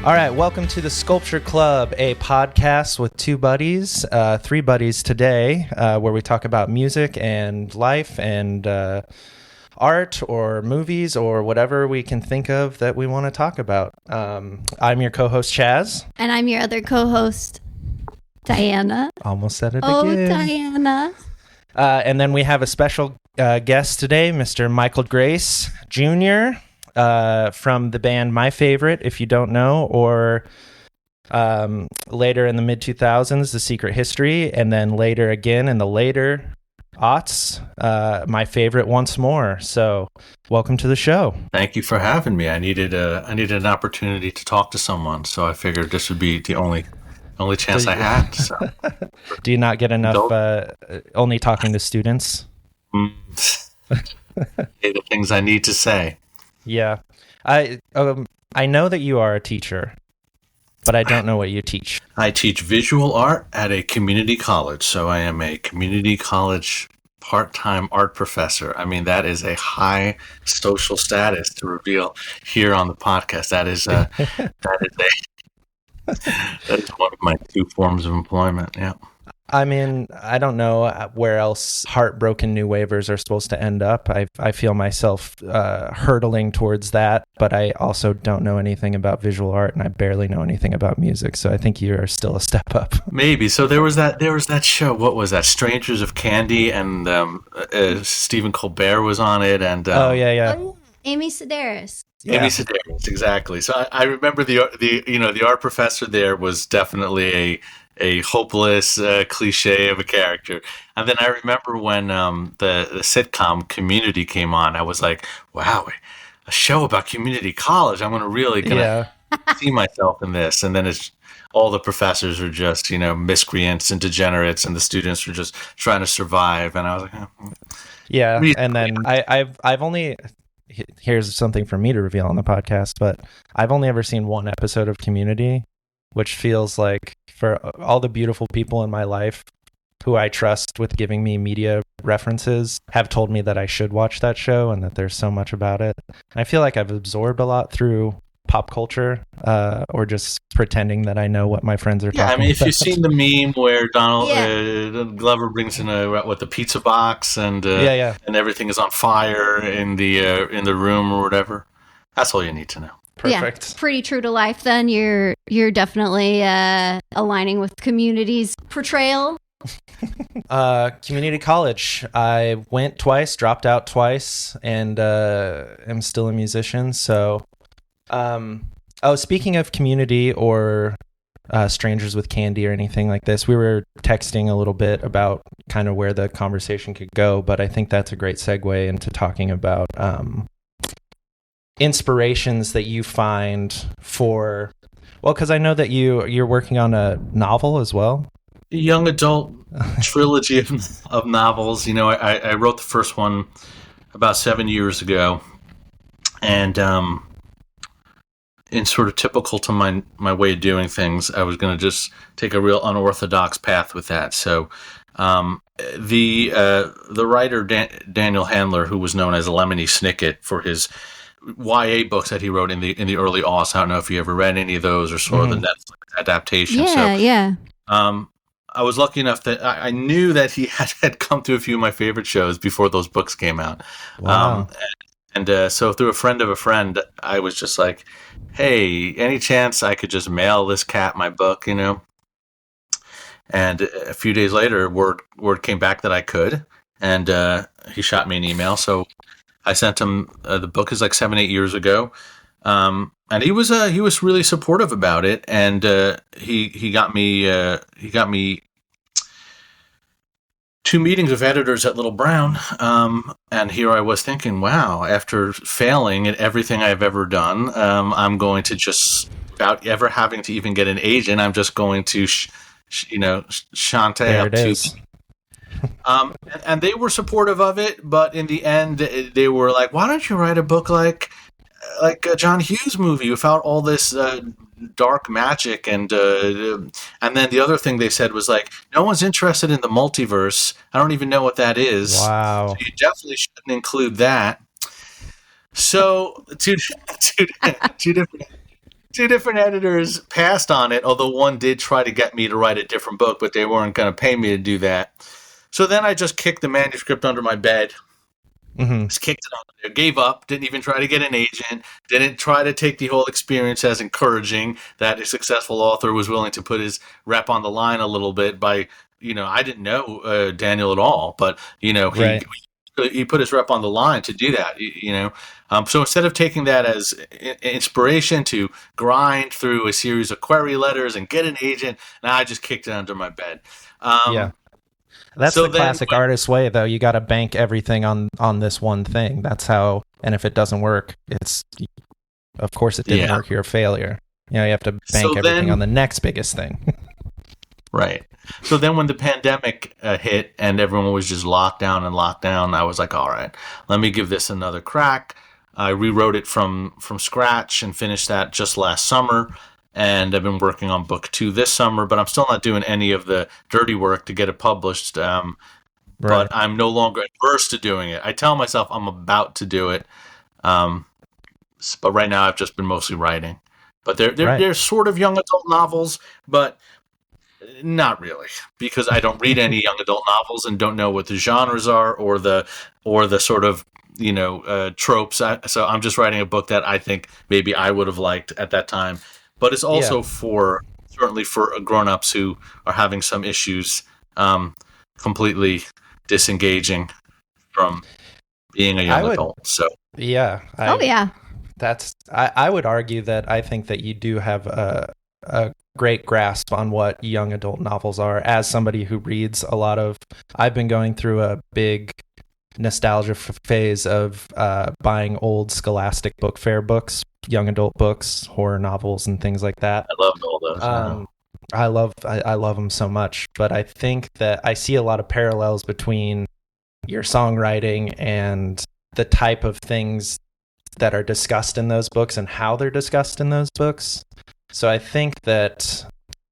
All right, welcome to the Sculpture Club, a podcast with two buddies, three buddies today, where we talk about music and life and art or movies or whatever we can think of that we want to talk about. I'm your co-host, Chaz. And I'm your other co-host, Diana. Almost said it Oh, again. Diana. And then we have a special guest today, Mr. Michael Grace Jr., from the band My Favorite, if you don't know, or later in the mid-2000s, The Secret History, and then later again in the later aughts, My Favorite once more. So welcome to the show. Thank you for having me. I needed an opportunity to talk to someone, so I figured this would be the only chance I had. So. Do you not get enough only talking to students? The things I need to say. Yeah. I know that you are a teacher, but I don't know what you teach. I teach visual art at a community college, so I am a community college part-time art professor. I mean, that is a high social status to reveal here on the podcast. That is one of my two forms of employment. Yeah. I mean, I don't know where else heartbroken new wavers are supposed to end up. I feel myself hurtling towards that, but I also don't know anything about visual art, and I barely know anything about music. So I think you are still a step up. Maybe. So there was that show. What was that? Strangers of Candy, and Stephen Colbert was on it. And Oh yeah. Amy Sedaris. Yeah. Amy Sedaris, exactly. So I remember the art professor there was definitely a hopeless cliche of a character. And then I remember when the sitcom Community came on, I was like, wow, a show about community college. I'm gonna see myself in this. And then it's all the professors are just, miscreants and degenerates, and the students are just trying to survive. And I was like, yeah. And then I've only, here's something for me to reveal on the podcast, but I've only ever seen one episode of Community, which feels like, for all the beautiful people in my life who I trust with giving me media references, have told me that I should watch that show and that there's so much about it. I feel like I've absorbed a lot through pop culture, or just pretending that I know what my friends are talking about. I mean, if you've seen the meme where Donald Glover brings in the pizza box and and everything is on fire in the room or whatever, that's all you need to know. Perfect. Yeah, pretty true to life then. You're definitely aligning with Community's portrayal. Community college. I went twice, dropped out twice, and am still a musician. So, speaking of Community or Strangers with Candy or anything like this, we were texting a little bit about kind of where the conversation could go, but I think that's a great segue into talking about inspirations that you find for, because I know that you're working on a novel as well. A young adult trilogy of novels. I wrote the first one about 7 years ago, and in sort of typical to my way of doing things, I was going to just take a real unorthodox path with that. So the writer Daniel Handler, who was known as Lemony Snicket for his YA books that he wrote in the early aughts. I don't know if you ever read any of those or saw the Netflix adaptation. Yeah. I was lucky enough that I knew that he had come to a few of my favorite shows before those books came out. Wow. So through a friend of a friend, I was just like, hey, any chance I could just mail this cat my book, And a few days later, word came back that I could, and he shot me an email. So I sent him the book is like 7-8 years ago, and he was really supportive about it, and he got me 2 meetings with editors at Little Brown, and here I was thinking, wow, after failing at everything I've ever done, I'm going to just, without ever having to even get an agent, I'm just going to shantae up to. And they were supportive of it, but in the end, they were like, "Why don't you write a book like a John Hughes movie without all this dark magic?" And then the other thing they said was like, "No one's interested in the multiverse. I don't even know what that is. Wow, so you definitely shouldn't include that." So two different two different editors passed on it, although one did try to get me to write a different book, but they weren't going to pay me to do that. So then I just kicked the manuscript under my bed. Just kicked it under there, gave up, didn't even try to get an agent, didn't try to take the whole experience as encouraging that a successful author was willing to put his rep on the line a little bit by, I didn't know Daniel at all, but, he put his rep on the line to do that, So instead of taking that as inspiration to grind through a series of query letters and get an agent, now I just kicked it under my bed. That's the classic artist way, though. You got to bank everything on this one thing. That's how, and if it doesn't work, of course it didn't work, you're a failure. You have to bank everything on the next biggest thing. Right. So then when the pandemic hit and everyone was just locked down, I was like, all right, let me give this another crack. I rewrote it from scratch and finished that just last summer. And I've been working on book 2 this summer, but I'm still not doing any of the dirty work to get it published. But I'm no longer adverse to doing it. I tell myself I'm about to do it. But right now I've just been mostly writing. But they're sort of young adult novels, but not really, because I don't read any young adult novels and don't know what the genres are or the sort of tropes. So I'm just writing a book that I think maybe I would have liked at that time. But it's also certainly for grown-ups who are having some issues completely disengaging from being a young adult. So I would argue that I think that you do have a great grasp on what young adult novels are. As somebody who reads a lot of, I've been going through a big nostalgia phase of buying old Scholastic Book Fair books, young adult books, horror novels, and things like that. I love all those. I love them so much, but I think that I see a lot of parallels between your songwriting and the type of things that are discussed in those books and how they're discussed in those books. So I think that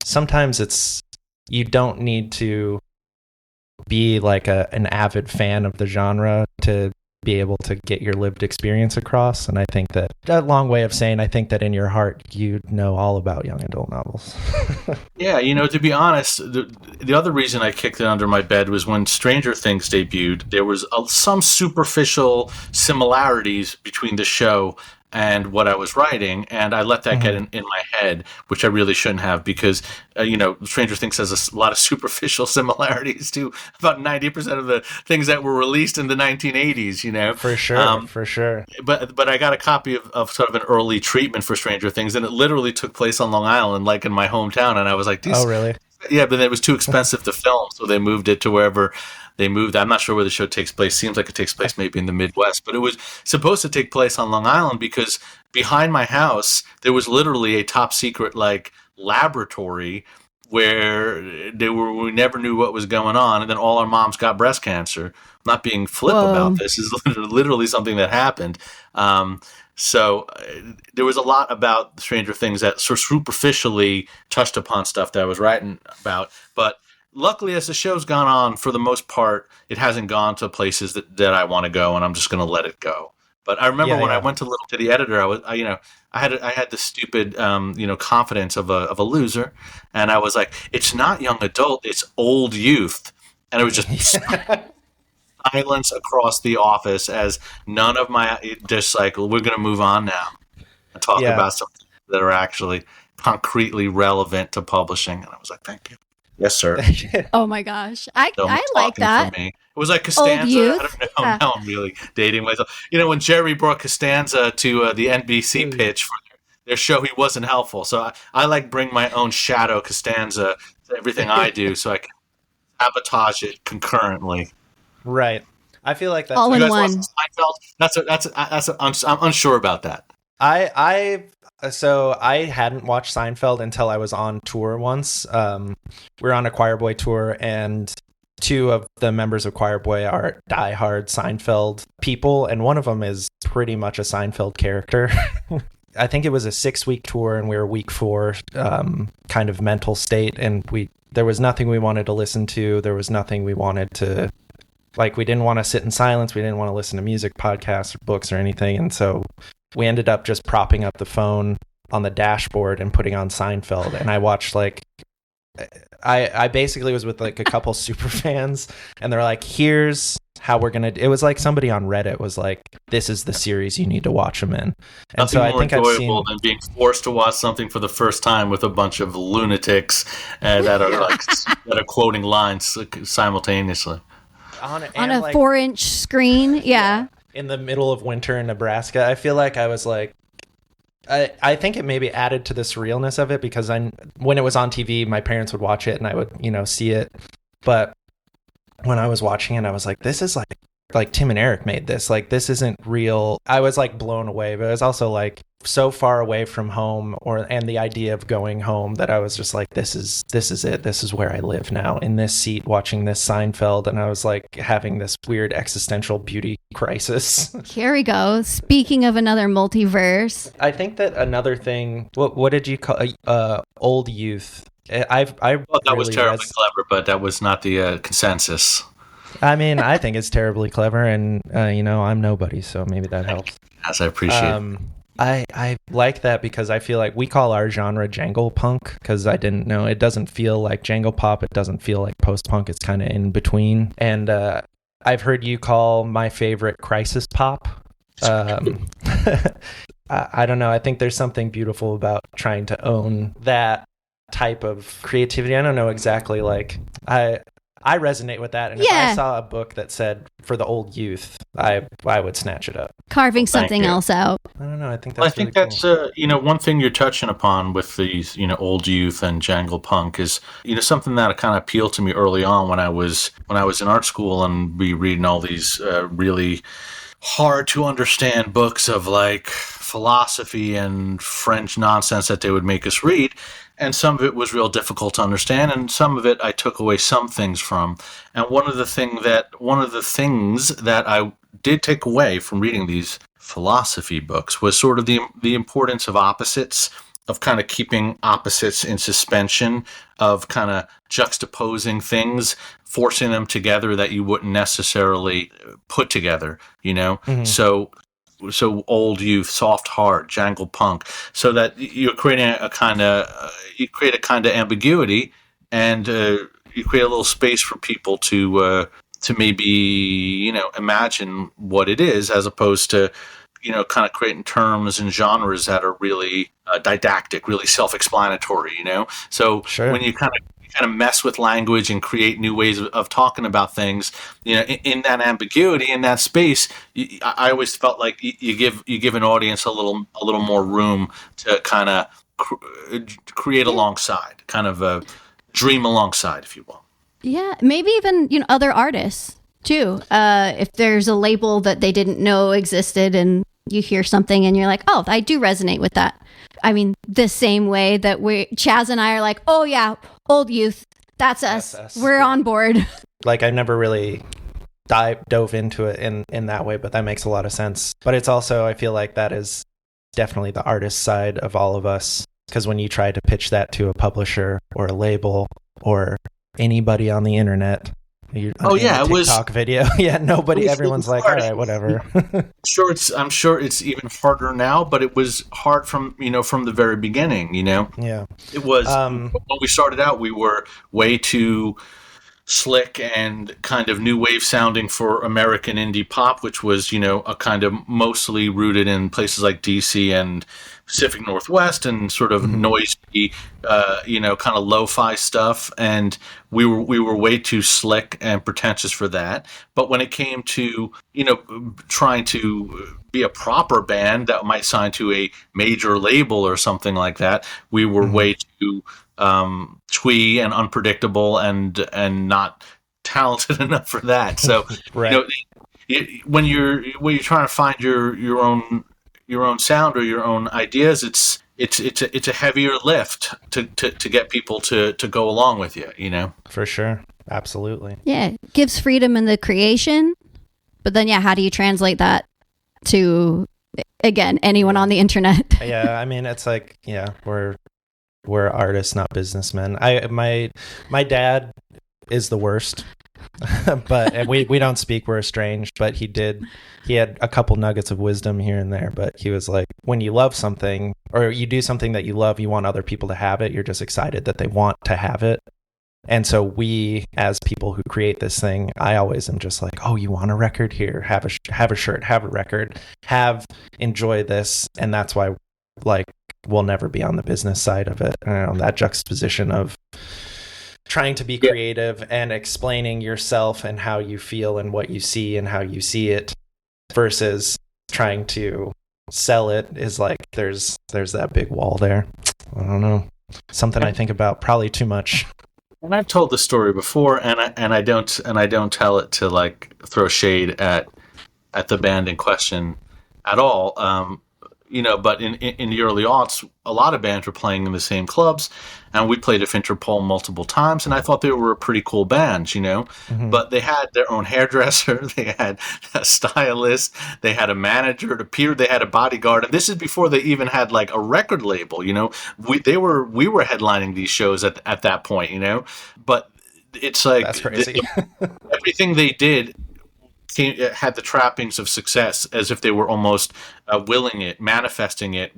sometimes you don't need to be like an avid fan of the genre to be able to get your lived experience across. And I think that a long way of saying, I think that in your heart, you know all about young adult novels. Yeah, to be honest, the other reason I kicked it under my bed was when Stranger Things debuted, there was some superficial similarities between the show and what I was writing, and I let that get in my head, which I really shouldn't have, because Stranger Things has a lot of superficial similarities to about 90% of the things that were released in the 1980s. For sure. But I got a copy of sort of an early treatment for Stranger Things, and it literally took place on Long Island, like in my hometown, and I was like, oh really? Yeah, but it was too expensive to film, so they moved it to wherever they moved. I'm not sure where the show takes place. Seems like it takes place maybe in the Midwest, but it was supposed to take place on Long Island because behind my house there was literally a top secret laboratory where we never knew what was going on, and then all our moms got breast cancer. I'm not being flip about this. This is literally something that happened. So there was a lot about Stranger Things that sort of superficially touched upon stuff that I was writing about. But luckily, as the show's gone on, for the most part, it hasn't gone to places that I want to go, and I'm just going to let it go. But I remember when I went to the editor, I had the stupid confidence of a loser, and I was like, it's not young adult, it's old youth, and it was just silence across the office as none of my we're going to move on now and talk about something that are actually concretely relevant to publishing. And I was like, thank you. Yes, sir. Oh my gosh. I like that. For me. It was like Costanza. I don't know. Now I'm really dating myself. When Jerry brought Costanza to the NBC pitch for their show, he wasn't helpful. So I bring my own shadow Costanza to everything I do so I can sabotage it concurrently. Right. I feel like that's all in one. I'm unsure about that. So I hadn't watched Seinfeld until I was on tour once. We were on a Choir Boy tour, and two of the members of Choir Boy are diehard Seinfeld people, and one of them is pretty much a Seinfeld character. I think it was a 6-week tour, and we were week 4, kind of mental state, and there was nothing we wanted to listen to. There was nothing we wanted to. We didn't want to sit in silence. We didn't want to listen to music, podcasts, or books or anything. And so we ended up just propping up the phone on the dashboard and putting on Seinfeld, and I watched like I basically was with like a couple super fans, and they're like, here's how we're gonna. It was like somebody on Reddit was like, "This is the series you need to watch them in." And Nothing so I more think I've enjoyable seen than being forced to watch something for the first time with a bunch of lunatics that are like that are quoting lines simultaneously on a 4-inch screen. Yeah, in the middle of winter in Nebraska. I feel like I was like, I think it maybe added to the surrealness of it because when it was on TV, my parents would watch it and I would, see it. But when I was watching it, I was like, this is like Tim and Eric made this. Like, this isn't real. I was like blown away, but I was also like so far away from home and the idea of going home that I was just like, this is it. This is where I live now, in this seat watching this Seinfeld. And I was like having this weird existential beauty crisis. Here we go. Speaking of another multiverse. I think that another thing, what did you call old youth? I thought that was terribly clever, but that was not the consensus. I mean, I think it's terribly clever, and I'm nobody, so maybe that helps. Yes, I appreciate it. I like that because I feel like we call our genre jangle punk because I didn't know, it doesn't feel like jangle pop, it doesn't feel like post punk, it's kind of in between. And I've heard you call my favorite crisis pop. I don't know. I think there's something beautiful about trying to own that type of creativity. I don't know exactly. Like I resonate with that. And if I saw a book that said for the old youth, I would snatch it up. Carving something else out. I don't know. I think that's cool. One thing you're touching upon with these, old youth and jangle punk is, something that kind of appealed to me early on when I was in art school and we reading all these really hard to understand books of like philosophy and French nonsense that they would make us read. And some of it was real difficult to understand, and some of it I took away some things from. And one of the things that I did take away from reading these philosophy books was sort of the importance of opposites, of kind of keeping opposites in suspension, of kind of juxtaposing things, forcing them together that you wouldn't necessarily put together, Mm-hmm. So old youth, soft heart, jangle punk, so that you're creating a kind of ambiguity, and you create a little space for people to maybe imagine what it is, as opposed to kind of creating terms and genres that are really didactic, really self-explanatory. So sure. When you kind of mess with language and create new ways of talking about things, in that ambiguity, in that space, I always felt like you give an audience a little more room to kind of create alongside, kind of dream alongside, if you will. Yeah, maybe even other artists too. If there's a label that they didn't know existed, and you hear something and you're like, oh, I do resonate with that. I mean, the same way that Chaz and I are like, oh yeah, old youth, that's us. We're on board. Like, I never really dove into it in that way, but that makes a lot of sense. But it's also, I feel like that is definitely the artist side of all of us, because when you try to pitch that to a publisher or a label or anybody on the internet, it was TikTok video. Yeah, everyone's like, all right, whatever. I'm sure it's even harder now, but it was hard from the very beginning. Yeah, it was. When we started out, we were way too slick and kind of new wave sounding for American indie pop, which was a kind of mostly rooted in places like DC and Pacific Northwest, and sort of noisy, kind of lo-fi stuff. And we were way too slick and pretentious for that. But when it came to, trying to be a proper band that might sign to a major label or something like that, we were way too twee and unpredictable and not talented enough for that. So, right. When you're trying to find your own sound or your own ideas, it's a heavier lift to get people to go along with you. For sure. Absolutely. Yeah. It gives freedom in the creation, but then how do you translate that to, again, anyone on the internet? Yeah. I mean, it's like, we're artists, not businessmen. My dad is the worst. But and we don't speak, we're estranged, but he had a couple nuggets of wisdom here and there. But he was like, when you love something or you do something that you love, you want other people to have it, you're just excited that they want to have it. And so we, as people who create this thing, I always am just like, oh, you want a record? Here, have a shirt, have a record, enjoy this. And that's why, like, we'll never be on the business side of it. That juxtaposition of trying to be creative and explaining yourself and how you feel and what you see and how you see it versus trying to sell it is like, there's that big wall there. I don't know. Something I think about probably too much. And I've told the story before, and I don't tell it to like throw shade at the band in question at all. But in the early aughts, a lot of bands were playing in the same clubs, and we played at Interpol multiple times, and I thought they were a pretty cool band, Mm-hmm. But they had their own hairdresser, they had a stylist, they had a manager, it appeared they had a bodyguard, and this is before they even had like a record label, We were headlining these shows at that point, But it's like that's crazy. Everything they did had the trappings of success, as if they were almost willing it, manifesting it,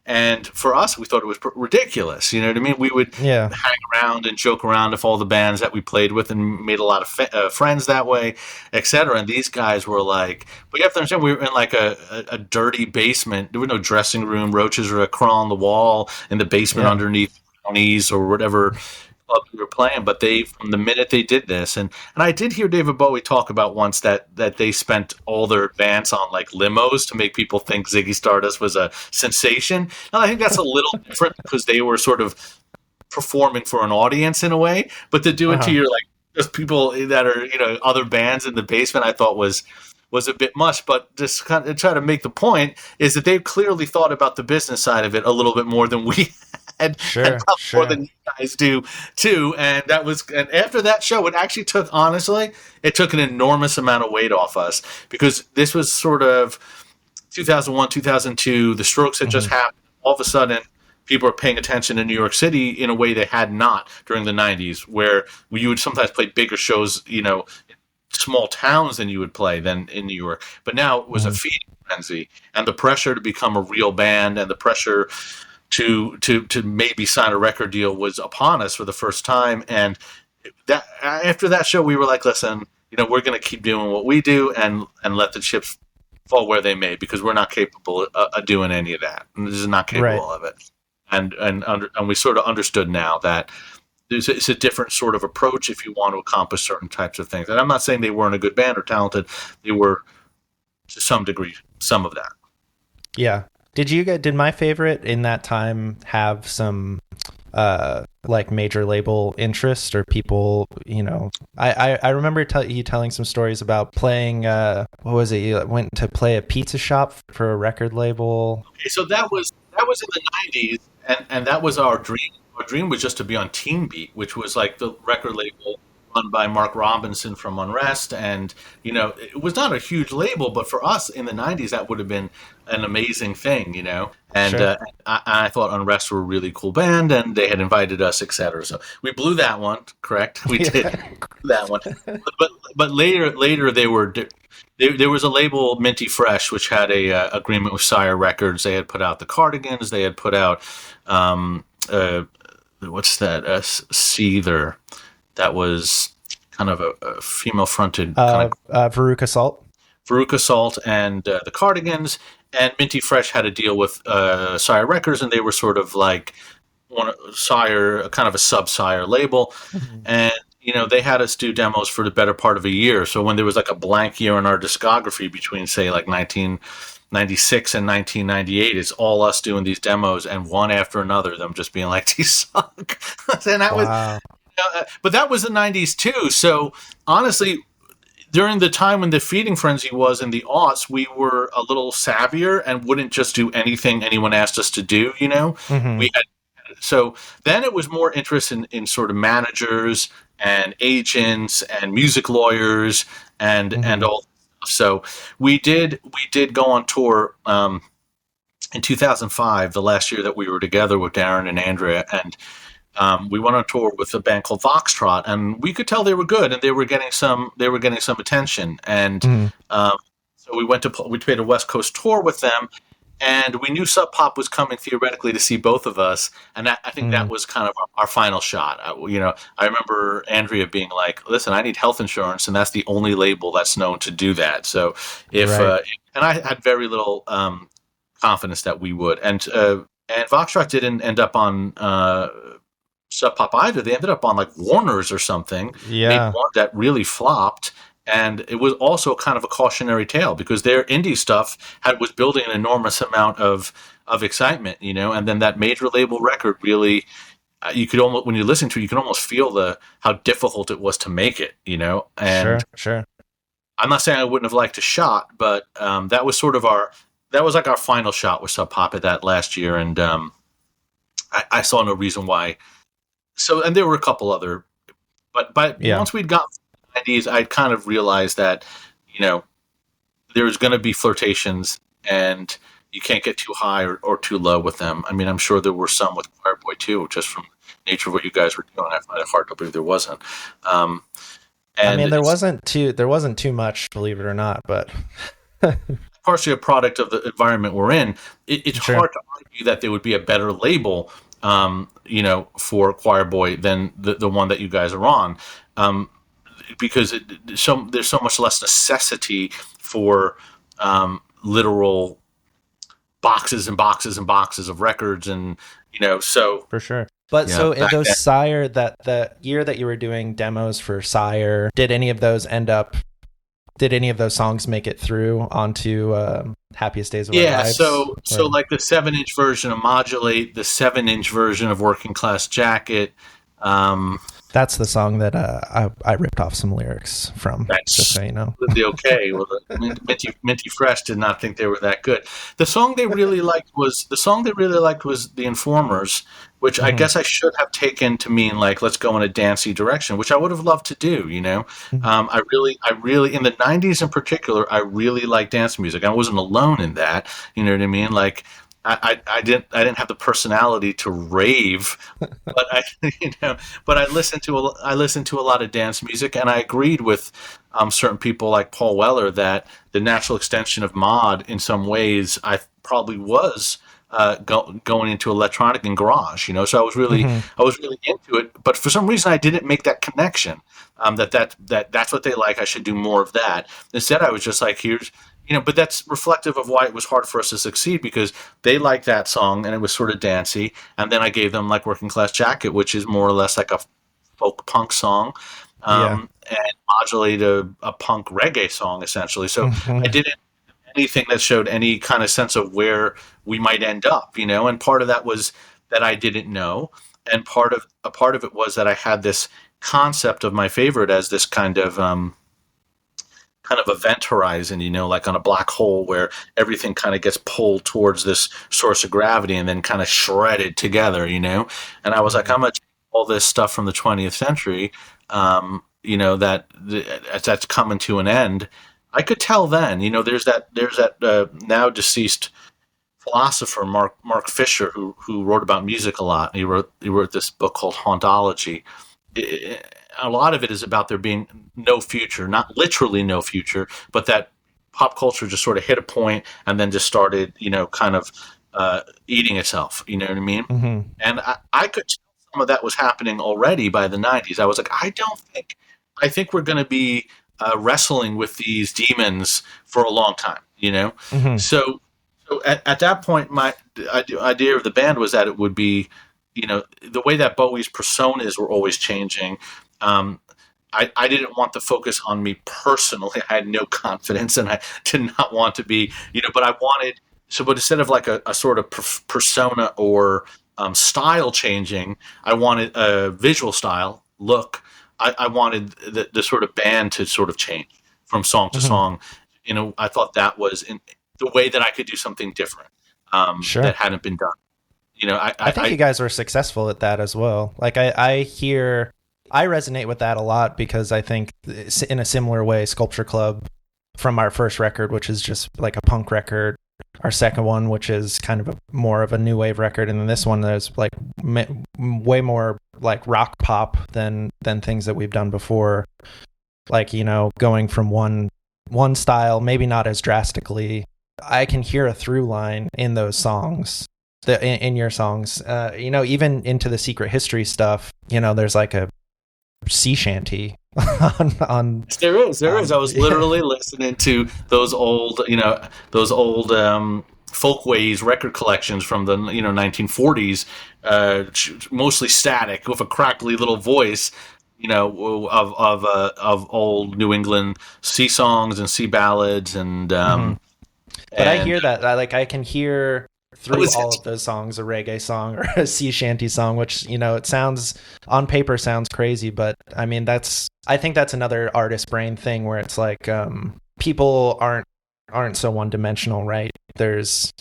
And for us, we thought it was ridiculous. You know what I mean? We would hang around and joke around with all the bands that we played with, and made a lot of friends that way, etc. And these guys were like, but you have to understand, we were in like a dirty basement. There was no dressing room. Roaches were crawling on the wall in the basement underneath knees or whatever club we were playing. But they, from the minute they did this, and I did hear David Bowie talk about once that they spent all their advance on like limos to make people think Ziggy Stardust was a sensation. And I think that's a little different because they were sort of performing for an audience in a way, but to do it to your like just people that are other bands in the basement, I thought was a bit much. But just kind of try to make the point is that they've clearly thought about the business side of it a little bit more than we had, and more than you guys do too. And after that show, it actually took an enormous amount of weight off us, because this was sort of 2001, 2002. The Strokes had just happened. All of a sudden, people are paying attention in New York City in a way they had not during the 90s, where you would sometimes play bigger shows, small towns than you would play than in New York. But now it was a feeding frenzy, and the pressure to become a real band and the pressure to maybe sign a record deal was upon us for the first time. And that after that show, we were like, listen, we're going to keep doing what we do and let the chips fall where they may, because we're not capable of doing any of that. And this is not capable of it. And we sort of understood now that it's a different sort of approach if you want to accomplish certain types of things. And I'm not saying they weren't a good band or talented. They were, to some degree, some of that. Yeah. Did My Favorite in that time have some like major label interest, or people, I remember you telling some stories about playing, what was it? You went to play a pizza shop for a record label. Okay, so that was in the 90s, and that was our dream. Our dream was just to be on Teen Beat, which was like the record label run by Mark Robinson from Unrest. And, it was not a huge label, but for us in the 90s, that would have been an amazing thing, And I thought Unrest were a really cool band, and they had invited us, etc. So we blew that one, correct? We did that one. But later they were... There was a label, Minty Fresh, which had a agreement with Sire Records. They had put out the Cardigans. They had put out... what's that? Seether. That was kind of a female-fronted kind of Veruca Salt. Veruca Salt and the Cardigans, and Minty Fresh had a deal with Sire Records, and they were sort of like Sire, kind of a sub-Sire label, and they had us do demos for the better part of a year. So when there was like a blank year in our discography between, say, like 1996 and 1998, it's all us doing these demos, and one after another, them just being like, these suck. And that was, but that was the 90s too. So honestly, during the time when the feeding frenzy was in the aughts, we were a little savvier and wouldn't just do anything anyone asked us to do. We had. So then it was more interest in sort of managers and agents and music lawyers and all that stuff. So we did go on tour in 2005, the last year that we were together with Darren and Andrea, and we went on tour with a band called Foxtrot, and we could tell they were good, and they were getting some attention. And so we paid a West Coast tour with them, and we knew Sub Pop was coming theoretically to see both of us, and I think that was kind of our final shot. I remember Andrea being like, "Listen, I need health insurance, and that's the only label that's known to do that." So if and I had very little confidence that we would, and Foxtrot didn't end up on Sub Pop either. They ended up on like Warner's or something. Yeah, made one that really flopped. And it was also kind of a cautionary tale because their indie stuff was building an enormous amount of excitement, and then that major label record really, you could almost, when you listen to it, you can almost feel how difficult it was to make it, and sure. I'm not saying I wouldn't have liked a shot, but that was like our final shot with Sub Pop at that last year. And I saw no reason why. So, and there were a couple other, but once we'd got 90s, I kind of realized that, there's going to be flirtations and you can't get too high or too low with them. I mean, I'm sure there were some with Choir Boy too, just from the nature of what you guys were doing. I find it hard to believe there wasn't. And I mean, there wasn't too much, believe it or not, but partially a product of the environment we're in. It's hard to argue that there would be a better label, for Choir Boy than the one that you guys are on. Because there's so much less necessity for literal boxes and boxes and boxes of records, and so for sure. But so in those Sire, that the year that you were doing demos for Sire, did any of those songs make it through onto Happiest Days of Our Lives? So like the 7-inch version of Modulate, the 7-inch version of Working Class Jacket. That's the song that I ripped off some lyrics from, just so you know. Okay. Well, Minty Fresh did not think they were that good. The song they really liked was The Informers, which I guess I should have taken to mean like, let's go in a dancey direction, which I would have loved to do, I really, in the 90s in particular, I really liked dance music. I wasn't alone in that, you know what I mean? Like, I didn't have the personality to rave, but I listened to a lot of dance music, and I agreed with certain people like Paul Weller that the natural extension of mod in some ways I probably was going into electronic and garage, so I was really into it, but for some reason I didn't make that connection, that's what they like, I should do more of that. Instead I was just like, here's, but that's reflective of why it was hard for us to succeed, because they liked that song and it was sort of dancey, and then I gave them like Working Class Jacket, which is more or less like a folk punk song, and Modulate a punk reggae song essentially. So I didn't anything that showed any kind of sense of where we might end up, and part of that was that I didn't know, and part of it was that I had this concept of my favorite as this kind of event horizon, like on a black hole where everything kind of gets pulled towards this source of gravity and then kind of shredded together, and I was like, I'm going to take all this stuff from the 20th century, that's coming to an end. I could tell then, there's that now deceased philosopher, Mark Fisher, who wrote about music a lot. He wrote this book called Hauntology. A lot of it is about there being no future, not literally no future, but that pop culture just sort of hit a point and then just started, kind of eating itself. You know what I mean? Mm-hmm. And I could tell some of that was happening already by the 90s. I was like, I think we're going to be wrestling with these demons for a long time, Mm-hmm. So at that point, my idea of the band was that it would be, the way that Bowie's personas were always changing. I didn't want the focus on me personally. I had no confidence, and I did not want to be, but I wanted. So, but instead of like a sort of persona or style changing, I wanted a visual style look. I wanted the sort of band to sort of change from song to song. I thought that was in the way that I could do something different that hadn't been done. I think you guys were successful at that as well. Like I resonate with that a lot, because I think in a similar way, Sculpture Club from our first record, which is just like a punk record, our second one, which is kind of more of a new wave record, and then this one there's like way more like rock pop than things that we've done before. Like, you know, going from one style, maybe not as drastically. I can hear a through line in those songs, in your songs. You know, even into the Secret History stuff. You know, there's like a sea shanty on There is. I was literally listening to those old folkways record collections from the 1940s, mostly static with a crackly little voice, of old New England sea songs and sea ballads and. But I hear that. I can hear through all of those songs a reggae song or a sea shanty song, which, you know, it sounds on paper sounds crazy, but I mean I think that's another artist brain thing where it's like people aren't so one dimensional, right?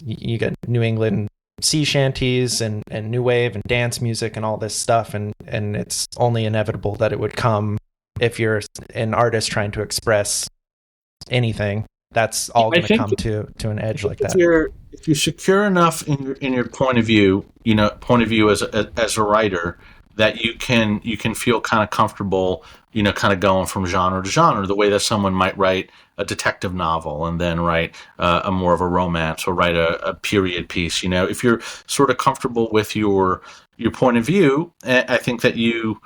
You get New England sea shanties and new wave and dance music and all this stuff, and it's only inevitable that it would come if you're an artist trying to express anything. That's all going to come to an edge like that. If you're secure enough in your point of view, as a writer, that you can feel kind of comfortable, kind of going from genre to genre, the way that someone might write a detective novel and then write a more of a romance or write a period piece. If you're sort of comfortable with your point of view, I think that you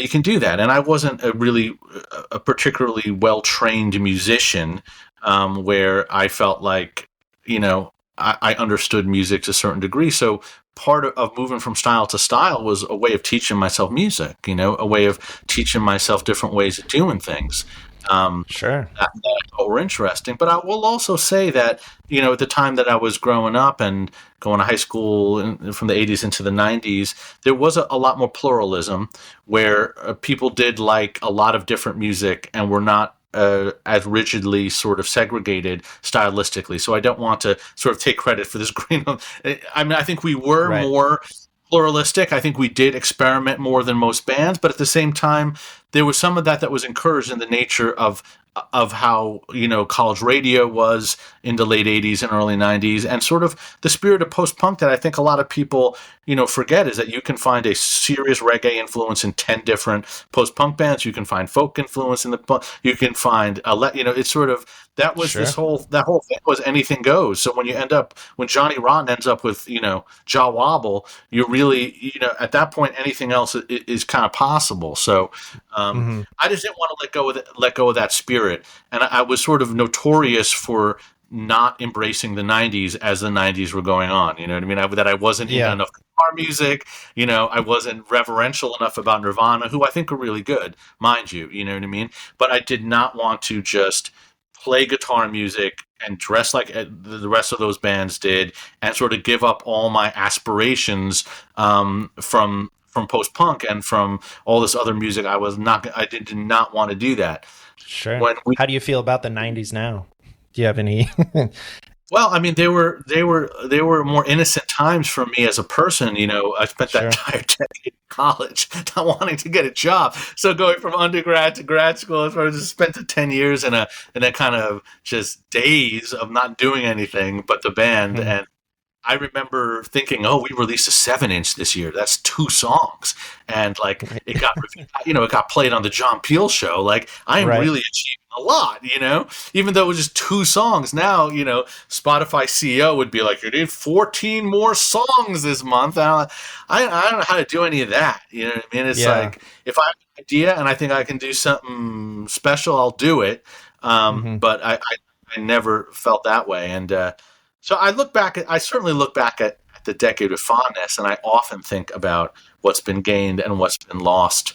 can do that. And I wasn't a particularly well-trained musician, where I felt like, I understood music to a certain degree. So part of moving from style to style was a way of teaching myself music, a way of teaching myself different ways of doing things. Sure. That I thought were interesting. But I will also say that, at the time that I was growing up and going to high school from the 80s into the 90s, there was a lot more pluralism where people did like a lot of different music and were not as rigidly sort of segregated stylistically. So I don't want to sort of take credit for this green. I mean, I think we were more pluralistic. I think we did experiment more than most bands, but at the same time, there was some of that was encouraged in the nature of how, college radio was in the late 80s and early 90s, and sort of the spirit of post-punk that I think a lot of people, forget, is that you can find a serious reggae influence in 10 different post-punk bands. You can find folk influence in you can find, it's sort of, that was that whole thing was anything goes. So when Johnny Rotten ends up with, Jaw Wobble, you really, at that point, anything else is kind of possible. So I just didn't want to let go of that spirit. And I was sort of notorious for not embracing the 90s as the 90s were going on. You know what I mean? That I wasn't into enough guitar music. I wasn't reverential enough about Nirvana, who I think are really good, mind you. You know what I mean? But I did not want to just play guitar music and dress like the rest of those bands did and sort of give up all my aspirations from post-punk and from all this other music. I did not want to do that. Sure. How do you feel about the 90s now? Do you have any? Well, I mean, they were more innocent times for me as a person. I spent that entire decade in college not wanting to get a job. So going from undergrad to grad school, I just spent the 10 years in a kind of just days of not doing anything but the band. Mm-hmm. And I remember thinking, we released a 7-inch this year. That's 2 songs. And it got played on the John Peel show. Like, I am really achieving a lot, even though it was just 2 songs. Now, Spotify CEO would be like, you need 14 more songs this month. And I don't know how to do any of that. You know what I mean? It's like, if I have an idea and I think I can do something special, I'll do it. But I never felt that way. And, so I certainly look back at the decade with fondness, and I often think about what's been gained and what's been lost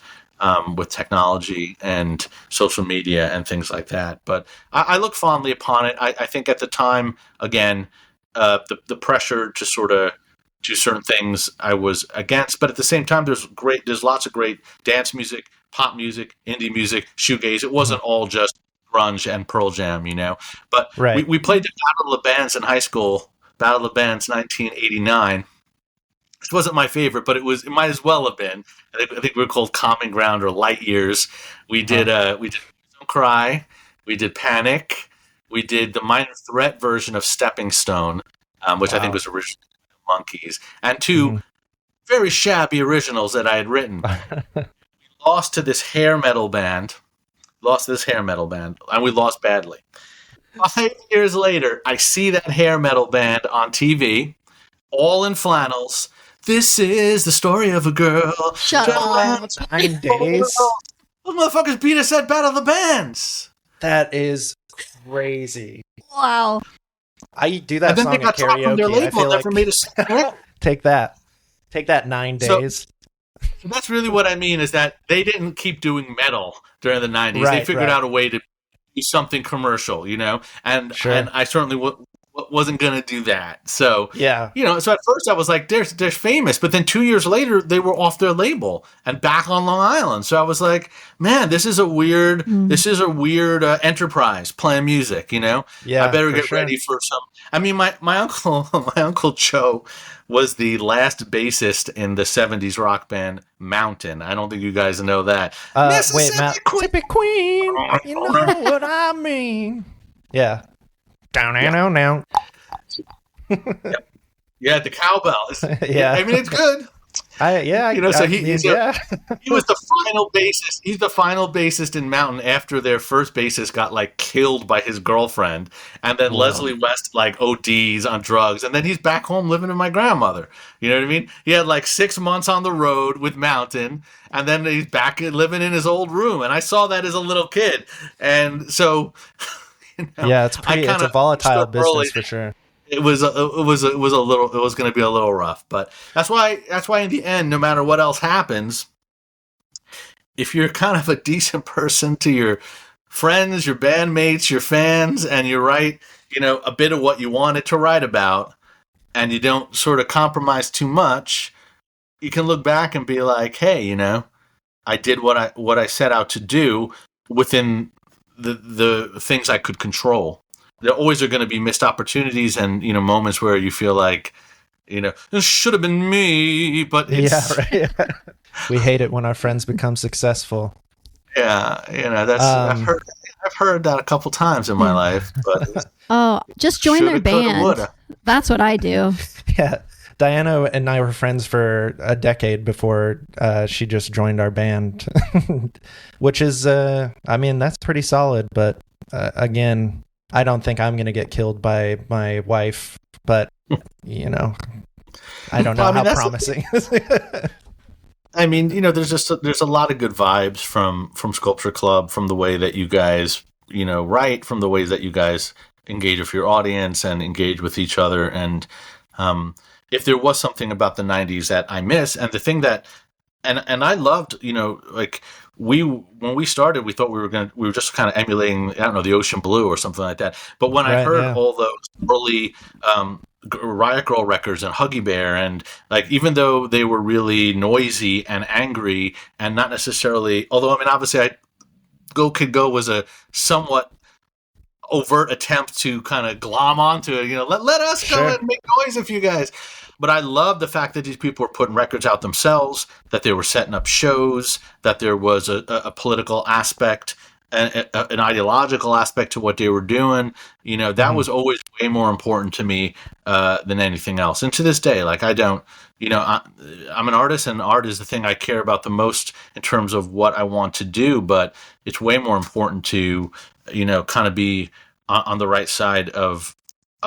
with technology and social media and things like that. But I look fondly upon it. I think at the time, again, the pressure to sort of do certain things I was against, but at the same time, there's lots of great dance music, pop music, indie music, shoegaze. It wasn't all just grunge and Pearl Jam, but we played the Battle of the Bands in high school. Battle of the Bands 1989. This wasn't my favorite, but it might as well have been. I think we were called Common Ground or Light Years. We did Don't Cry, we did Panic, We did the Minor Threat version of Stepping Stone, which I think was originally Monkeys, and two very shabby originals that I had written. Lost to this hair metal band, and we lost badly. 5 years later, I see that hair metal band on TV, all in flannels. This is the story of a girl. Shut up. 9 days. Those motherfuckers beat us at Battle of the Bands. That is crazy. Wow. I do that song at karaoke. From their label, I feel never made a Take that 9 days. So that's really what I mean, is that they didn't keep doing metal during the 90s. They figured out a way to do something commercial, and I certainly wasn't going to do that. So, so at first I was like, they're famous. But then 2 years later, they were off their label and back on Long Island. So I was like, man, this is a weird enterprise playing music, Yeah, I better get ready for some. I mean, my uncle Joe was the last bassist in the 70s rock band Mountain. I don't think you guys know that. Mississippi Queen, you know what I mean. Yeah. Down. Yeah, the cowbells. Yeah. I mean, it's good. He was the final bassist. He's the final bassist in Mountain after their first bassist got killed by his girlfriend, and then Leslie West ODs on drugs, and then he's back home living with my grandmother. You know what I mean? He had 6 months on the road with Mountain, and then he's back living in his old room. And I saw that as a little kid, and so it's a volatile business for sure. It was going to be a little rough, but that's why in the end, no matter what else happens, if you're kind of a decent person to your friends, your bandmates, your fans, and you write, a bit of what you wanted to write about, and you don't sort of compromise too much, you can look back and be like, hey, I did what I set out to do within the things I could control. There always are going to be missed opportunities and, moments where you feel like, this should have been me, but it's... Yeah, right. We hate it when our friends become successful. Yeah, that's... I've heard that a couple times in my life, but... just join their band. That's what I do. Yeah. Diana and I were friends for a decade before she just joined our band, which is, that's pretty solid, but again... I don't think I'm going to get killed by my wife, but, I don't know how promising. There's a lot of good vibes from Sculpture Club, from the way that you guys, write, from the ways that you guys engage with your audience and engage with each other. And if there was something about the 90s that I miss, and the thing that, and I loved, when we started, we thought we were just kind of emulating, I don't know, the Ocean Blue or something like that. But when I heard all those early Riot Grrrl records and Huggy Bear, and even though they were really noisy and angry and not necessarily, although obviously Go Kid Go was a somewhat overt attempt to kind of glom onto it, let us go and make noise with you guys. But I love the fact that these people were putting records out themselves, that they were setting up shows, that there was a political aspect, an ideological aspect to what they were doing. That was always way more important to me than anything else. And to this day, I don't, I'm an artist, and art is the thing I care about the most in terms of what I want to do. But it's way more important to, kind of be on the right side of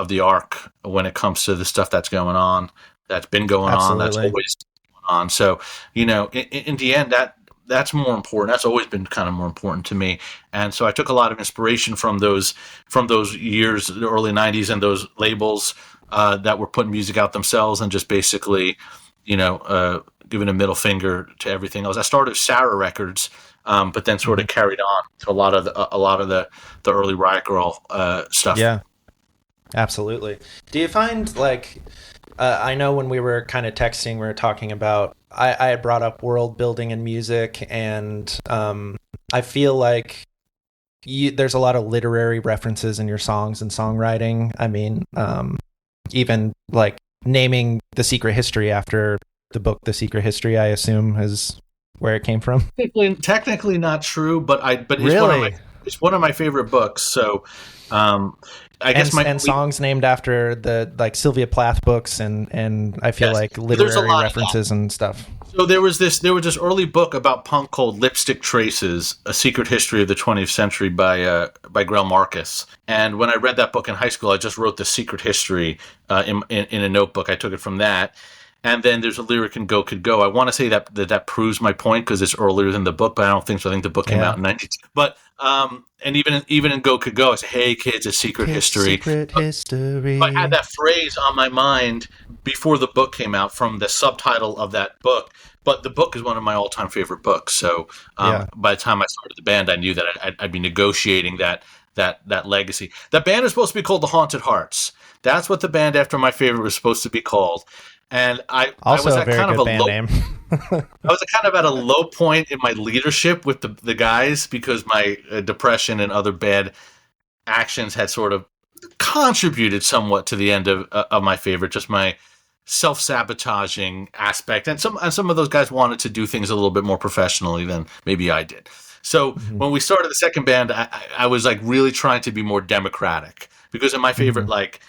the arc when it comes to the stuff that's going on, that's been going on, that's always going on. So, in the end, that's more important. That's always been kind of more important to me. And so I took a lot of inspiration from those years, the early 90s, and those labels that were putting music out themselves and just basically, giving a middle finger to everything else. I started Sarah Records, but then sort of carried on to a lot of the early Riot Grrrl stuff. Yeah. Absolutely. Do you find I know when we were kind of texting, we were talking about, I had brought up world building in music, and I feel like there's a lot of literary references in your songs and songwriting. Even naming The Secret History after the book The Secret History, I assume, is where it came from. Technically not true, but it's really? it's one of my favorite books. So, I guess and songs named after the like Sylvia Plath books and I feel like literary references and stuff. So there was this early book about punk called Lipstick Traces: A Secret History of the 20th Century by Grail Marcus. And when I read that book in high school, I just wrote the secret history in a notebook. I took it from that. And then there's a lyric in Go Could Go. I want to say that proves my point because it's earlier than the book, but I don't think so. I think the book came out in 92. But and even in Go Could Go, I say, "Hey kids, a secret history." Secret history. But I had that phrase on my mind before the book came out from the subtitle of that book. But the book is one of my all-time favorite books. So by the time I started the band, I knew that I'd be negotiating that legacy. That band is supposed to be called the Haunted Hearts. That's what the band after my favorite was supposed to be called. And I was at kind of a low name. I was kind of at a low point in my leadership with the guys because my depression and other bad actions had sort of contributed somewhat to the end of my favorite. Just my self-sabotaging aspect, and some of those guys wanted to do things a little bit more professionally than maybe I did. So when we started the second band, I was like really trying to be more democratic because in my favorite, like.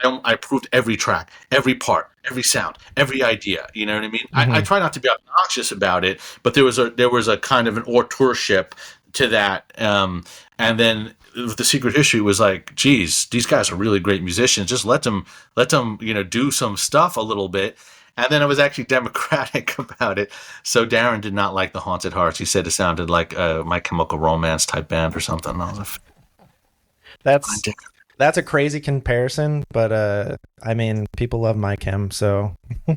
I approved every track, every part, every sound, every idea. You know what I mean? I try not to be obnoxious about it, but there was a kind of an authorship to that. And then the secret history was like, geez, these guys are really great musicians. Just let them do some stuff a little bit. And then I was actually democratic about it. So Darren did not like the Haunted Hearts. He said it sounded like My Chemical Romance type band or something. I was like, That's a crazy comparison, but I mean, people love My Chem, so I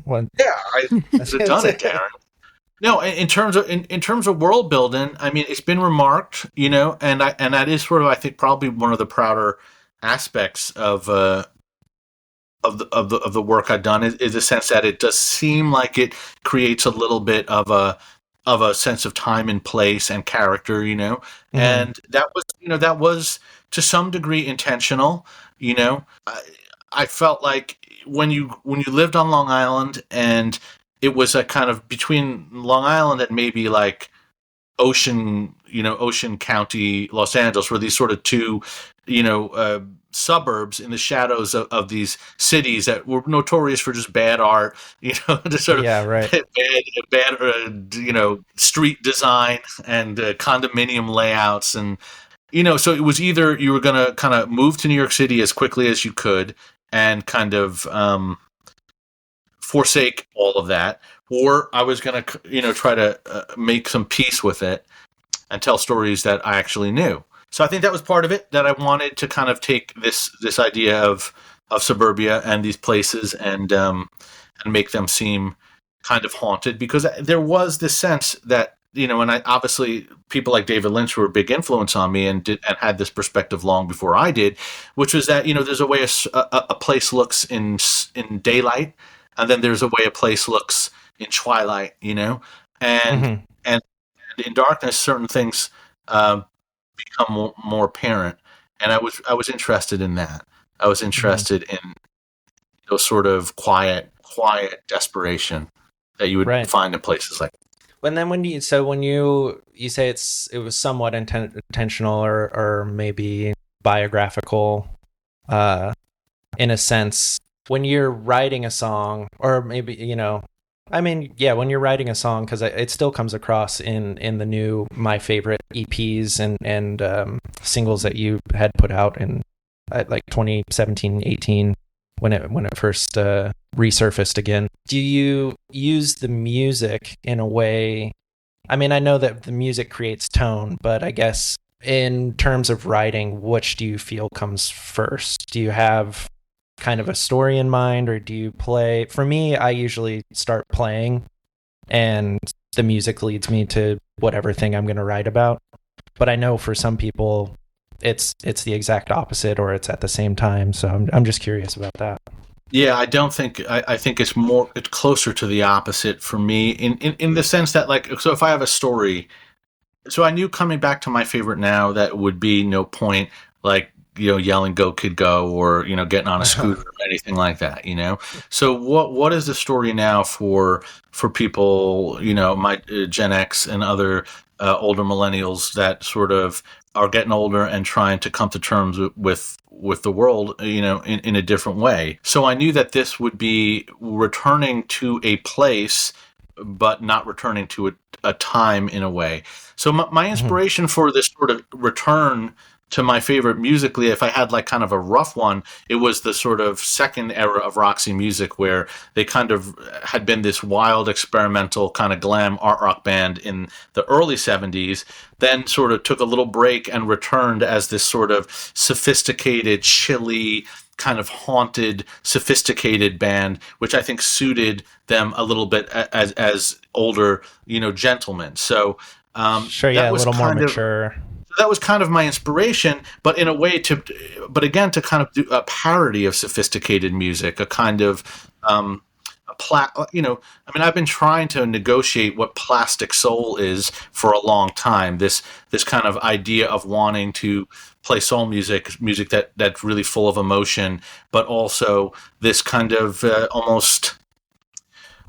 should have done it, Darren. No, in terms of world building, I mean, it's been remarked, and that is sort of, I think, probably one of the prouder aspects of the work I've done is the sense that it does seem like it creates a little bit of a sense of time and place and character, and that was to some degree intentional. I felt like when you lived on Long Island and it was a kind of between Long Island and maybe like Ocean County, Los Angeles, were these sort of two, suburbs in the shadows of these cities that were notorious for just bad art, just sort of bad, street design and condominium layouts. And, so it was either you were going to kind of move to New York City as quickly as you could and kind of forsake all of that, or I was going to, try to make some peace with it and tell stories that I actually knew. So I think that was part of it, that I wanted to kind of take this idea of suburbia and these places and make them seem kind of haunted, because there was this sense that, and I obviously people like David Lynch were a big influence on me and had this perspective long before I did, which was that, there's a way a place looks in daylight, and then there's a way a place looks in twilight, and in darkness, certain things become more apparent. And I was interested in that. I was interested in those sort of quiet desperation that you would find in places like. And then when you say it was somewhat intentional or maybe biographical, in a sense, when you're writing a song, or maybe when you're writing a song, because it still comes across in the new My Favorite EPs and singles that you had put out in like 2017, 18, when it first resurfaced again. Do you use the music in a way? I mean, I know that the music creates tone, but I guess in terms of writing, which do you feel comes first? Do you have kind of a story in mind, or do you play? For me, I usually start playing and the music leads me to whatever thing I'm going to write about. But I know for some people it's the exact opposite, or it's at the same time. So I'm just curious about that. Yeah, I think it's closer to the opposite for me in the sense that, like, so if I have a story, so I knew coming back to My Favorite now that would be no point like, yelling "Go Kid Go" or, getting on a scooter or anything like that, So what is the story now for people, my Gen X and other older millennials that sort of are getting older and trying to come to terms with the world, in a different way. So I knew that this would be returning to a place, but not returning to a time in a way. So my inspiration for this sort of return to my favorite musically, if I had like kind of a rough one, it was the sort of second era of Roxy Music, where they kind of had been this wild experimental kind of glam art rock band in the early 70s, then sort of took a little break and returned as this sort of sophisticated, chilly, kind of haunted, sophisticated band, which I think suited them a little bit as older, gentlemen. So sure, yeah, a little more mature. That was kind of my inspiration, but in a way to kind of do a parody of sophisticated music, a kind of I've been trying to negotiate what plastic soul is for a long time. This kind of idea of wanting to play soul music that's really full of emotion, but also this kind of almost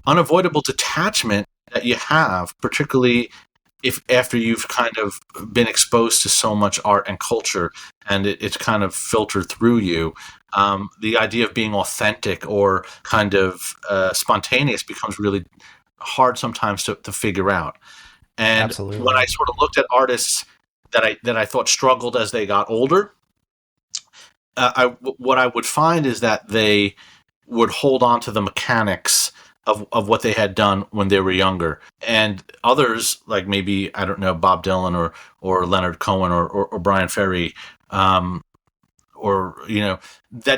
unavoidable detachment that you have, particularly if after you've kind of been exposed to so much art and culture and it's kind of filtered through you, the idea of being authentic or kind of spontaneous becomes really hard sometimes to figure out. And Absolutely. When I sort of looked at artists that I thought struggled as they got older, what I would find is that they would hold on to the mechanics of what they had done when they were younger, and others, like maybe, I don't know, Bob Dylan or Leonard Cohen or Brian Ferry, that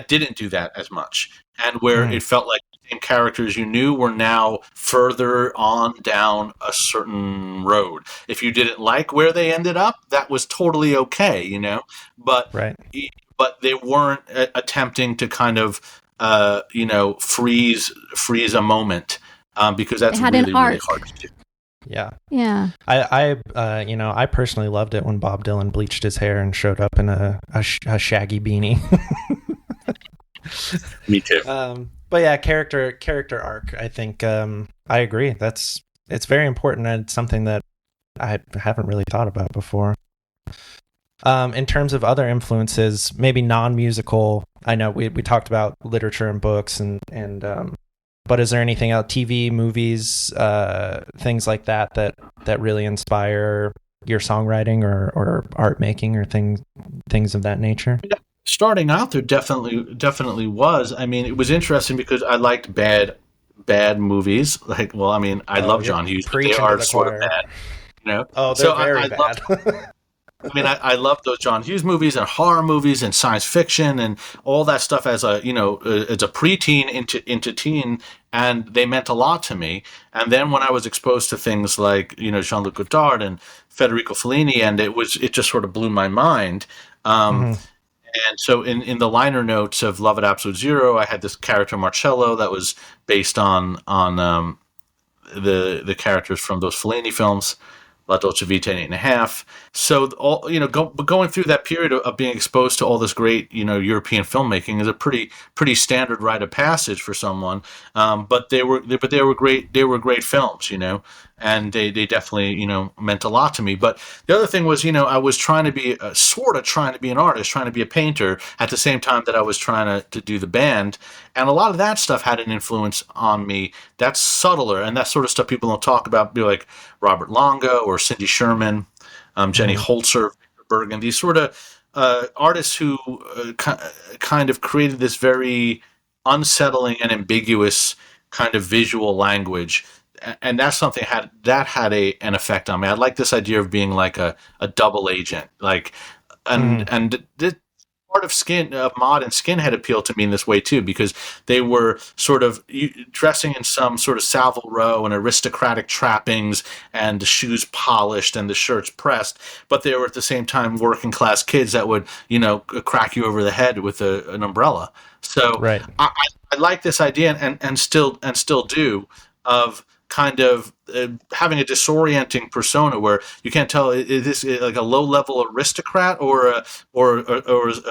didn't do that as much, and where it felt like the same characters you knew were now further on down a certain road. If you didn't like where they ended up, that was totally okay, but they weren't attempting to kind of freeze a moment, because that's really hard to do. Yeah. I personally loved it when Bob Dylan bleached his hair and showed up in a shaggy beanie. Me too. But yeah, character arc. I think I agree. It's very important, and it's something that I haven't really thought about before. In terms of other influences, maybe non-musical, I know we talked about literature and books, and but is there anything else, TV, movies, things like that really inspire your songwriting or art making or things of that nature? Starting out, there definitely was. I mean, it was interesting because I liked bad movies. I love John Hughes, but they are sort of bad. Oh, they're very bad. I love those John Hughes movies and horror movies and science fiction and all that stuff as a preteen into teen, and they meant a lot to me. And then when I was exposed to things like, Jean-Luc Godard and Federico Fellini, and it just sort of blew my mind. And so in the liner notes of Love at Absolute Zero, I had this character Marcello that was based on the characters from those Fellini films, La Dolce Vita and 8.5. So going through that period of being exposed to all this great, European filmmaking is a pretty standard rite of passage for someone. But they were great. They were great films, and they definitely, meant a lot to me. But the other thing was, I was trying to be an artist, trying to be a painter at the same time that I was trying to do the band. And a lot of that stuff had an influence on me that's subtler, and that sort of stuff people don't talk about, like Robert Longo or Cindy Sherman, Jenny Holzer, Victor Bergen, these sort of artists who kind of created this very unsettling and ambiguous kind of visual language. And that's something that had an effect on me. I like this idea of being like a double agent, and this part of Mod and Skinhead appealed to me in this way too, because they were sort of dressing in some sort of Savile Row and aristocratic trappings, and the shoes polished and the shirts pressed, but they were at the same time working class kids that would crack you over the head with an umbrella. So I like this idea, and still do, of kind of having a disorienting persona where you can't tell, is this like a low-level aristocrat or a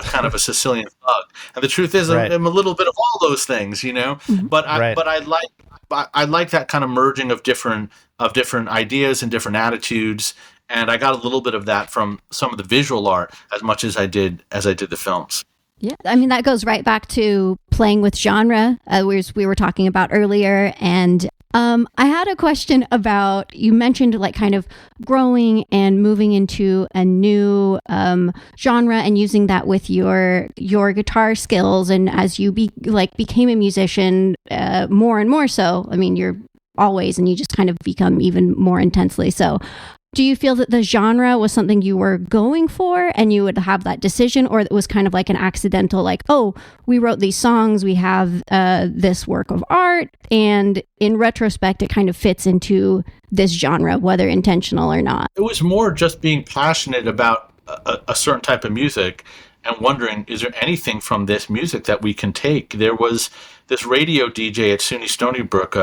kind of a Sicilian thug? And the truth is, I'm a little bit of all those things, But I like that kind of merging of different ideas and different attitudes, And I got a little bit of that from some of the visual art as much as I did the films. Yeah, I mean, that goes right back to playing with genre, we were talking about earlier. And I had a question about, you mentioned like kind of growing and moving into a new genre and using that with your guitar skills. And as you became a musician more and more so, I mean, you're always, and you just kind of become even more intensely so. Do you feel that the genre was something you were going for and you would have that decision, or it was kind of like an accidental, like, oh, we wrote these songs, we have this work of art, and in retrospect, it kind of fits into this genre, whether intentional or not? It was more just being passionate about a certain type of music and wondering, is there anything from this music that we can take? There was this radio DJ at SUNY Stony Brook,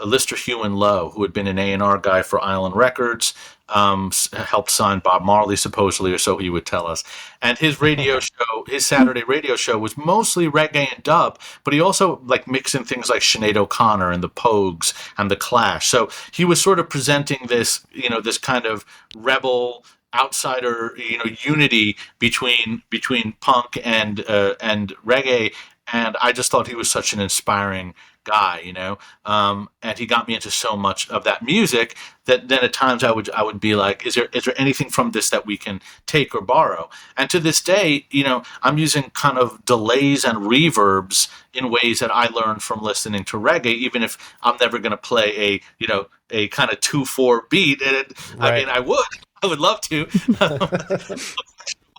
Lister Hewan Lowe, who had been an A&R guy for Island Records, helped sign Bob Marley, supposedly, or so he would tell us. And his radio show, his Saturday radio show, was mostly reggae and dub, but he also like mixed in things like Sinead O'Connor and the Pogues and the Clash. So he was sort of presenting this, this kind of rebel outsider, unity between punk and reggae. And I just thought he was such an inspiring guy, and he got me into so much of that music that then at times I would be like, is there anything from this that we can take or borrow? And to this day, I'm using kind of delays and reverbs in ways that I learned from listening to reggae, even if I'm never going to play a kind of 2/4 beat. And right. I mean, I would love to.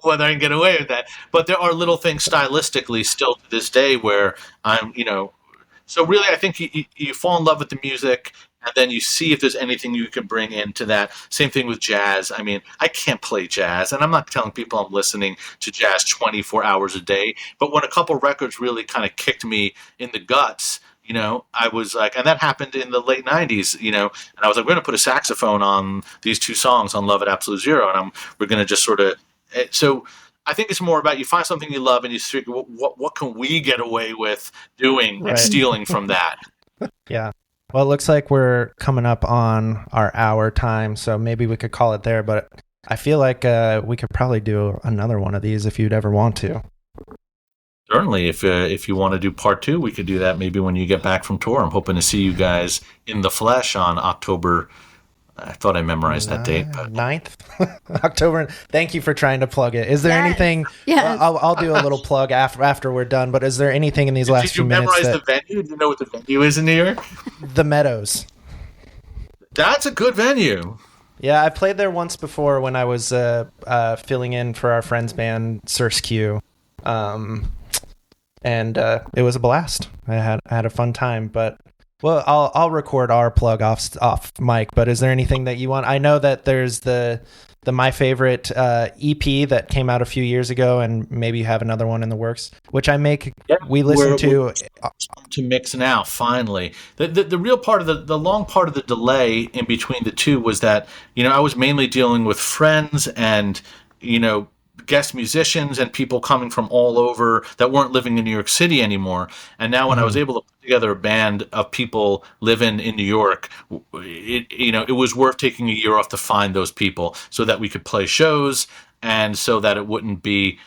Whether I can get away with that. But there are little things stylistically still to this day where I'm, so really I think you fall in love with the music and then you see if there's anything you can bring into that. Same thing with jazz. I mean, I can't play jazz, and I'm not telling people I'm listening to jazz 24 hours a day, but when a couple records really kind of kicked me in the guts, I was like, and that happened in the late 90s, and I was like, we're going to put a saxophone on these two songs on Love at Absolute Zero, and we're going to just sort of, so I think it's more about you find something you love and you figure, what can we get away with doing and stealing from that? Yeah. Well, it looks like we're coming up on our hour time, so maybe we could call it there, but I feel like we could probably do another one of these if you'd ever want to. Certainly. If you want to do part 2, we could do that maybe when you get back from tour. I'm hoping to see you guys in the flesh on October. I thought I memorized that date. But 9th? October. Thank you for trying to plug it. Is there anything? Yeah. I'll do a little plug after we're done, but is there anything in these last few minutes? Did you memorize the venue? Do you know what the venue is in New York? The Meadows. That's a good venue. Yeah, I played there once before when I was filling in for our friend's band, Circe Q. And it was a blast. I had a fun time, but well, I'll record our plug off mic. But is there anything that you want? I know that there's the My Favorite EP that came out a few years ago, and maybe you have another one in the works, which we listen to mix now. Finally, the real part of the long part of the delay in between the two was that I was mainly dealing with friends and guest musicians and people coming from all over that weren't living in New York City anymore. And now when I was able to put together a band of people living in New York, it was worth taking a year off to find those people so that we could play shows and so that it wouldn't be,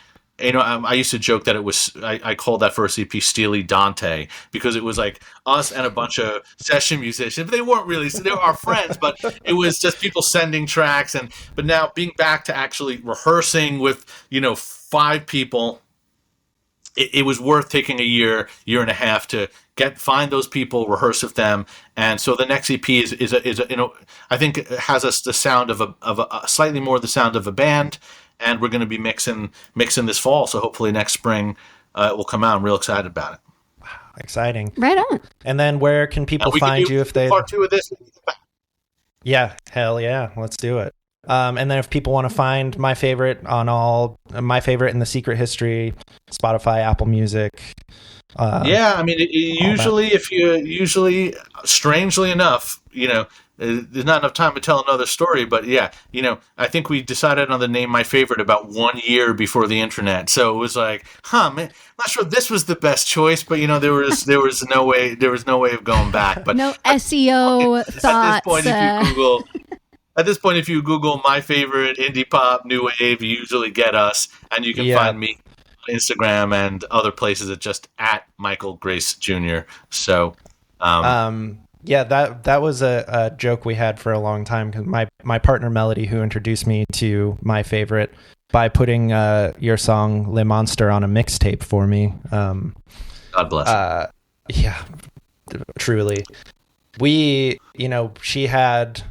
I used to joke that it was, I called that first EP Steely Dante because it was like us and a bunch of session musicians. But they weren't really, they were our friends, but it was just people sending tracks. But now being back to actually rehearsing with, 5 people, it was worth taking a year and a half to find those people, rehearse with them. And so the next EP is I think it has the sound of a slightly more the sound of a band. And we're going to be mixing this fall, so hopefully next spring it will come out. I'm real excited about it. Wow, exciting! Right on. And then where can people find you if they part 2 of this? Yeah, hell yeah, let's do it. And then if people want to find My Favorite on all My Favorite in the Secret History, Spotify, Apple Music. Yeah, I mean, usually, strangely enough, there's not enough time to tell another story, but yeah, I think we decided on the name My Favorite about 1 year before the internet. So it was like, man, I'm not sure this was the best choice, but there was no way of going back. But no SEO thoughts. At this point, if you Google At this point, if you Google my favorite indie pop, new wave, you usually get us, and you can find me on Instagram and other places at just at Michael Grace Jr. So, yeah, that was a joke we had for a long time, because my partner Melody, who introduced me to my favorite by putting your song Le Monster on a mixtape for me. God bless. Yeah, truly. She had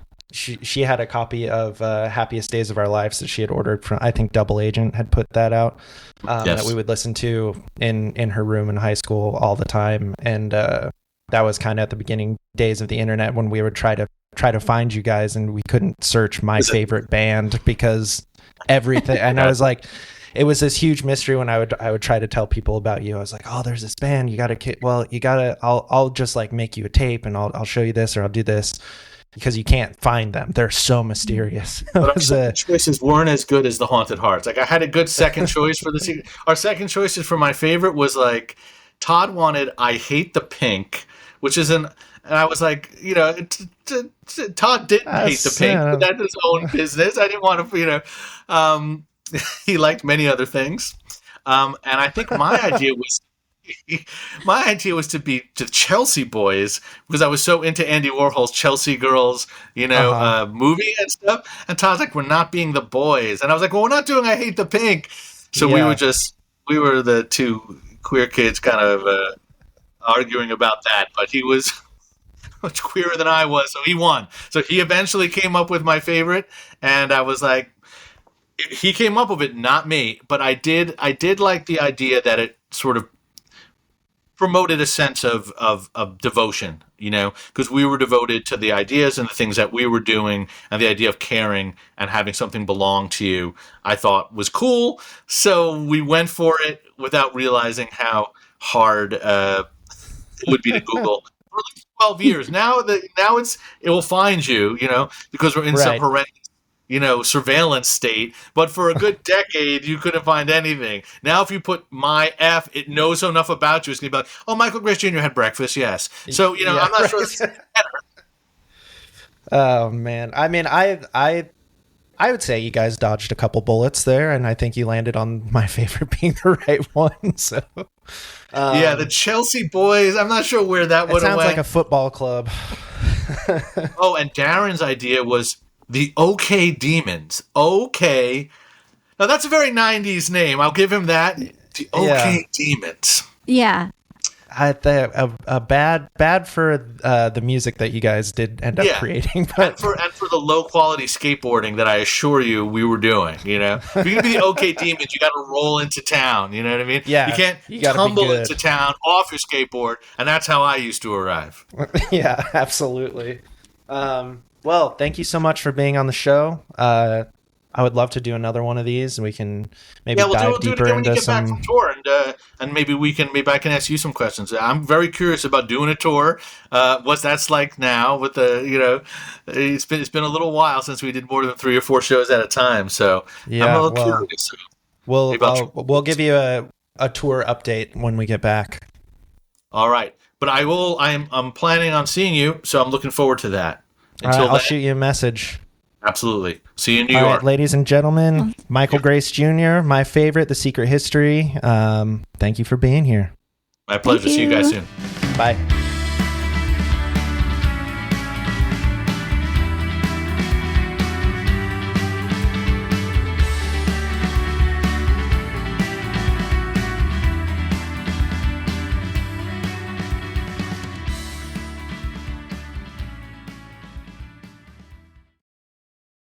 a copy of Happiest Days of Our Lives that she had ordered from, I think Double Agent had put that out, that we would listen to in her room in high school all the time. And that was kind of at the beginning days of the internet, when we would try to find you guys, and we couldn't search my favorite band because everything. And I was like, it was this huge mystery when I would try to tell people about you. I was like, oh, there's this band. I'll just like make you a tape, and I'll show you this, or I'll do this, because you can't find them. They're so mysterious. But our second choices weren't as good as the Haunted Hearts. Like, I had a good second choice for the secret. Our second choices for my favorite was like, Todd wanted I Hate the Pink, which is and I was like, Todd didn't hate the Pink, but that's his own business. I didn't want to, he liked many other things. And I think my idea was to be the Chelsea Boys, because I was so into Andy Warhol's Chelsea Girls, movie and stuff. And Todd's like, we're not being the boys. And I was like, well, we're not doing I Hate the Pink. So we were the two queer kids kind of arguing about that. But he was much queerer than I was, so he won. So he eventually came up with my favorite, and I was like, he came up with it, not me. But I did like the idea that it sort of promoted a sense of devotion, because we were devoted to the ideas and the things that we were doing, and the idea of caring and having something belong to you, I thought was cool. So we went for it without realizing how hard it would be to Google. For like 12 years now, it will find you, because we're in some horrendous surveillance state. But for a good decade, you couldn't find anything. Now, if you put my F, it knows enough about you. It's going to be like, oh, Michael Grace Jr. had breakfast, yes. So, I'm not sure it's better. Oh, man. I mean, I would say you guys dodged a couple bullets there, and I think you landed on my favorite being the right one. So, the Chelsea Boys, I'm not sure where that would have went. Sounds like a football club. Oh, and Darren's idea was the OK Demons. OK. Now, that's a very 90s name. I'll give him that. The OK Demons. Yeah. Bad for the music that you guys did end up creating. But... And for the low-quality skateboarding that I assure you we were doing, If you're going to be the OK Demons, you got to roll into town, you know what I mean? Yeah. You can't tumble into town off your skateboard, and that's how I used to arrive. Yeah, absolutely. Well, thank you so much for being on the show. I would love to do another one of these, and we can maybe dive deeper into some. Back from tour, and maybe I can ask you some questions. I'm very curious about doing a tour. What that's like now with the it's been a little while since we did more than 3 or 4 shows at a time. So I'm a little curious. We'll give you a tour update when we get back. All right, but I'm planning on seeing you, so I'm looking forward to that. Until I'll shoot you a message. Absolutely. See you in New York. All right, ladies and gentlemen, Michael Grace Jr., my favorite, The Secret History. Thank you for being here. My pleasure. See you guys soon. Bye.